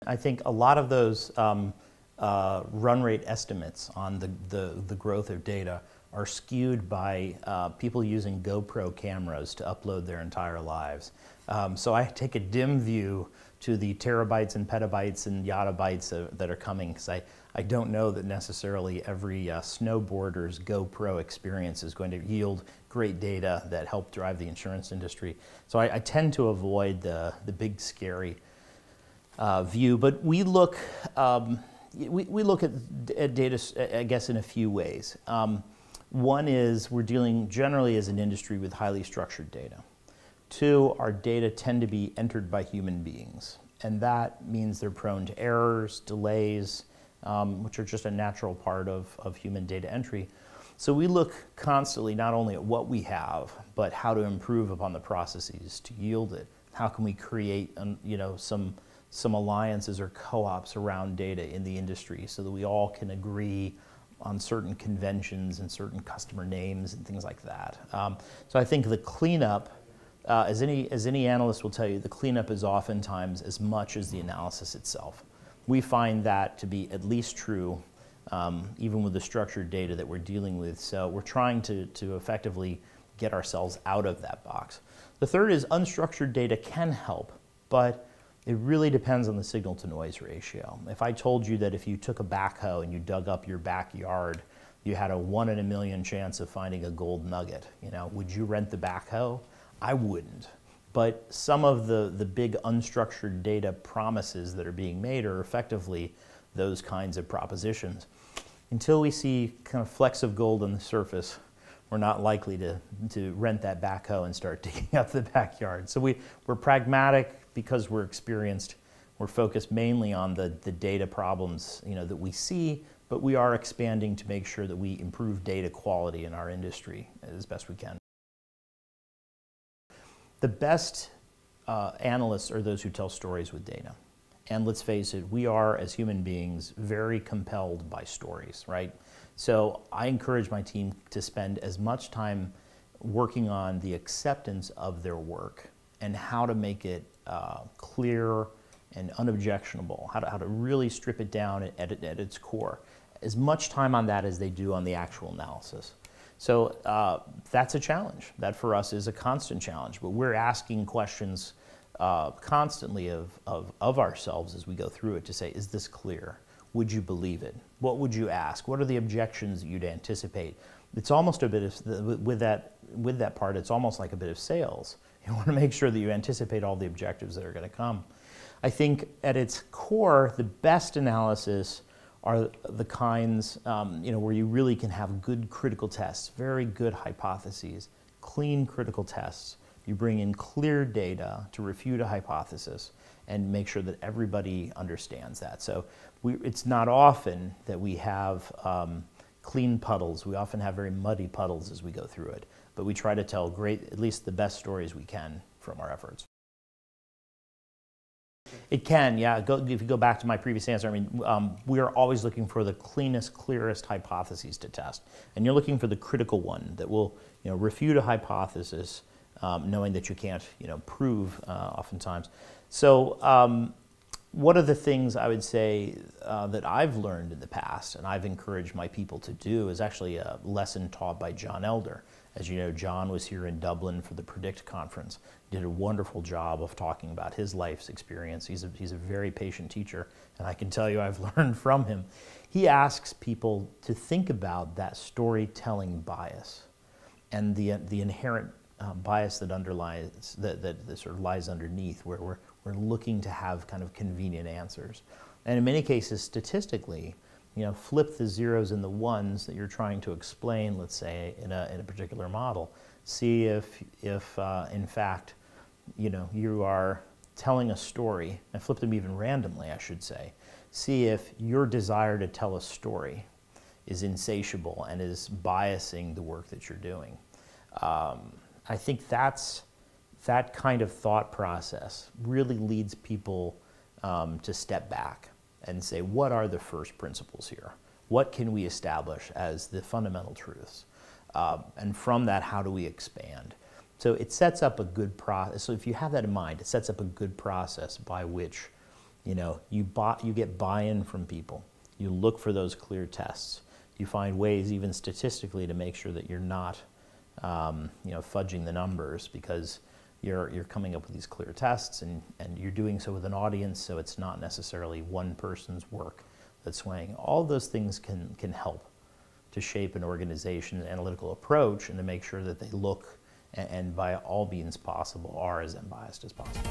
I think a lot of those run rate estimates on the growth of data are skewed by people using GoPro cameras to upload their entire lives. So I take a dim view to the terabytes and petabytes and yottabytes that are coming, because I don't know that necessarily every snowboarder's GoPro experience is going to yield great data that help drive the insurance industry. So I tend to avoid the big scary view, but we look at data, I guess, in a few ways. One is we're dealing generally as an industry with highly structured data. Two, our data tend to be entered by human beings, and that means they're prone to errors, delays, which are just a natural part of human data entry. So we look constantly not only at what we have, but how to improve upon the processes to yield it. How can we create some alliances or co-ops around data in the industry so that we all can agree on certain conventions and certain customer names and things like that. So I think the cleanup, as any analyst will tell you, the cleanup is oftentimes as much as the analysis itself. We find that to be at least true, even with the structured data that we're dealing with. So we're trying to effectively get ourselves out of that box. The third is unstructured data can help, but it really depends on the signal to noise ratio. If I told you that if you took a backhoe and you dug up your backyard, you had a 1 in a million chance of finding a gold nugget, would you rent the backhoe? I wouldn't. But some of the big unstructured data promises that are being made are effectively those kinds of propositions. Until we see kind of flecks of gold on the surface, we're not likely to rent that backhoe and start digging up the backyard. So we're pragmatic because we're experienced. We're focused mainly on the data problems that we see, but we are expanding to make sure that we improve data quality in our industry as best we can. The best analysts are those who tell stories with data. And let's face it, we are, as human beings, very compelled by stories, right? So I encourage my team to spend as much time working on the acceptance of their work and how to make it clear and unobjectionable, how to really strip it down at its core. As much time on that as they do on the actual analysis. So that's a challenge. That for us is a constant challenge, but we're asking questions constantly of ourselves as we go through it to say, is this clear? Would you believe it? What would you ask? What are the objections that you'd anticipate? It's almost a bit of, with that part, it's almost like a bit of sales. You want to make sure that you anticipate all the objectives that are going to come. I think at its core, the best analysis are the kinds where you really can have good critical tests, very good hypotheses, clean critical tests. You bring in clear data to refute a hypothesis and make sure that everybody understands that. So it's not often that we have clean puddles. We often have very muddy puddles as we go through it. But we try to tell at least the best stories we can from our efforts. It can, yeah. If you go back to my previous answer, I mean, we are always looking for the cleanest, clearest hypotheses to test. And you're looking for the critical one that will refute a hypothesis, knowing that you can't prove oftentimes. So one of the things I would say that I've learned in the past, and I've encouraged my people to do, is actually a lesson taught by John Elder. As you know, John was here in Dublin for the Predict conference. Did a wonderful job of talking about his life's experience. He's a very patient teacher, and I can tell you I've learned from him. He asks people to think about that storytelling bias and the inherent bias that underlies, that sort of lies underneath, where we're looking to have kind of convenient answers. And in many cases, statistically, flip the zeros and the ones that you're trying to explain, let's say, in a particular model. See if in fact, you are telling a story, and flip them even randomly, I should say. See if your desire to tell a story is insatiable and is biasing the work that you're doing. I think that kind of thought process really leads people to step back and say, what are the first principles here? What can we establish as the fundamental truths? And from that, how do we expand? So it sets up a good process. So if you have that in mind, it sets up a good process by which You get buy-in from people. You look for those clear tests. You find ways, even statistically, to make sure that you're not, fudging the numbers, because you're coming up with these clear tests, and you're doing so with an audience, so it's not necessarily one person's work that's swaying. All those things can help to shape an organization's analytical approach and to make sure that they look and by all means possible are as unbiased as possible.